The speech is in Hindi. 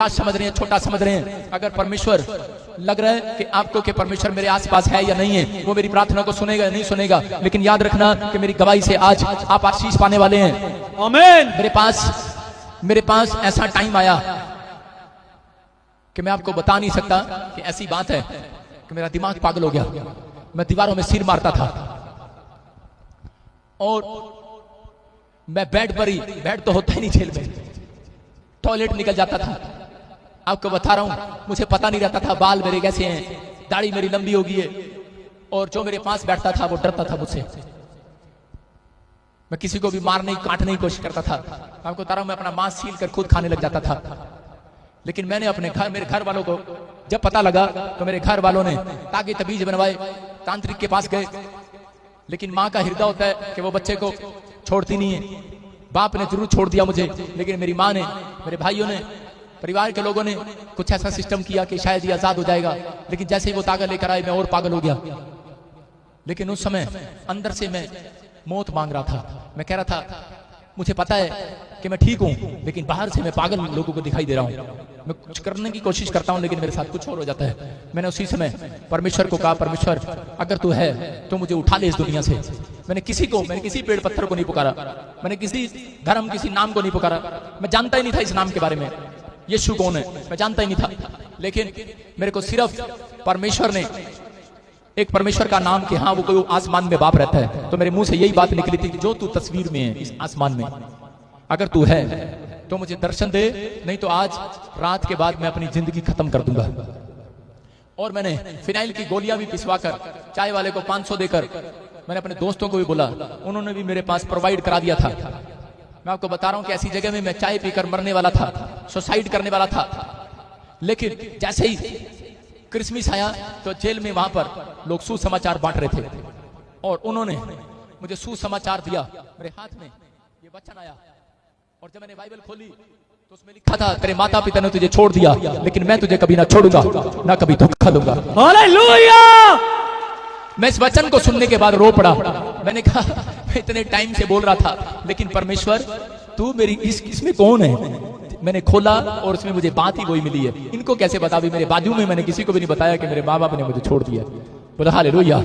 समझ रहे हैं, छोटा समझ रहे हैं। अगर परमेश्वर लग रहा है कि आपको कि परमेश्वर मेरे आसपास है या नहीं है, वो मेरी प्रार्थना को सुनेगा या नहीं सुनेगा, लेकिन याद रखना कि मेरी गवाही से आज आप आशीष पाने वाले हैं। आमीन। मेरे पास ऐसा टाइम आया कि मैं आपको बता नहीं सकता कि ऐसी बात है कि मेरा दिमाग पागल हो गया। मैं दीवारों में सिर मारता था और मैं बेड पर ही, बेड तो होता ही नहीं जेल में, टॉयलेट निकल जाता था। आपको बता रहा हूं, मुझे पता नहीं रहता था बाल मेरे कैसे हैं, दाढ़ी मेरी लंबी हो गई है, और जो मेरे पास बैठता था वो डरता था मुझसे। मैं किसी को भी मारने काटने की कोशिश करता था। आपको बता रहा हूं, मैं अपना मांस छील कर खुद खाने लग जाता था। लेकिन मैंने अपने मेरे घर वालों को जब पता लगा तो मेरे घर वालों ने ताकि तबीज बनवाए, तांत्रिक के पास गए। लेकिन माँ का हृदय होता है कि वो बच्चे को छोड़ती नहीं है। बाप ने जरूर छोड़ दिया मुझे, लेकिन मेरी माँ ने, मेरे भाइयों ने, परिवार के लोगों ने कुछ ऐसा सिस्टम किया कि शायद ये आजाद हो जाएगा। लेकिन जैसे ही वो ताकत लेकर आए, मैं और पागल हो गया। लेकिन उस समय अंदर से मैं मौत मांग रहा था। मैं कह रहा था, मुझे पता है कि मैं ठीक हूं, लेकिन बाहर से मैं पागल लोगों को दिखाई दे रहा हूं। मैं कुछ करने की कोशिश करता हूं, लेकिन मेरे साथ कुछ और हो जाता है। मैंने उसी समय परमेश्वर को कहा, परमेश्वर अगर तू है तो मुझे उठा ले इस दुनिया से। मैंने किसी पेड़ पत्थर को नहीं पुकारा, मैंने किसी धर्म, किसी नाम को नहीं पुकारा। मैं जानता ही नहीं था इस नाम के बारे में, यीशु कौन है मैं जानता ही नहीं था। लेकिन मेरे को सिर्फ परमेश्वर ने, एक परमेश्वर का नाम कि हाँ वो कोई आसमान में बाप रहता है, तो मेरे मुंह से यही बात निकली थी कि जो तू तस्वीर में है इस आसमान में, अगर तू है तो मुझे दर्शन दे, नहीं तो आज रात के बाद मैं अपनी जिंदगी खत्म कर दूंगा। और मैंने फिनाइल की गोलियां भी पिसवाकर चाय वाले को 500 देकर, मैंने अपने दोस्तों को भी बोला, उन्होंने भी मेरे पास प्रोवाइड करा दिया था। मैं आपको बता रहा हूं कि ऐसी जगह में मैं चाय पीकर मरने वाला था, सुसाइड करने वाला था। लेकिन जैसे ही क्रिसमस आया तो जेल में वहां पर लोग सुसमाचार बांट रहे थे, और उन्होंने मुझे सुसमाचार दिया। मेरे हाथ में ये वचन आया, और जब मैंने बाइबल खोली तो उसमें लिखा था, तेरे माता पिता ने तुझे छोड़ दिया, लेकिन मैं तुझे कभी ना छोड़ूंगा, ना कभी धोखा दूंगा। हालेलुया। मैं इस वचन को सुनने के बाद रो पड़ा। मैंने कहा, मैं इतने टाइम से बोल रहा था, लेकिन परमेश्वर तू मेरी इसमें कौन है? मैंने खोला और उसमें मुझे बात ही वही मिली है। इनको कैसे बता, भी मेरे बाजू में मैंने किसी को भी नहीं बताया कि मेरे माँ बाप ने मुझे छोड़ दिया। बोला हालेलुया।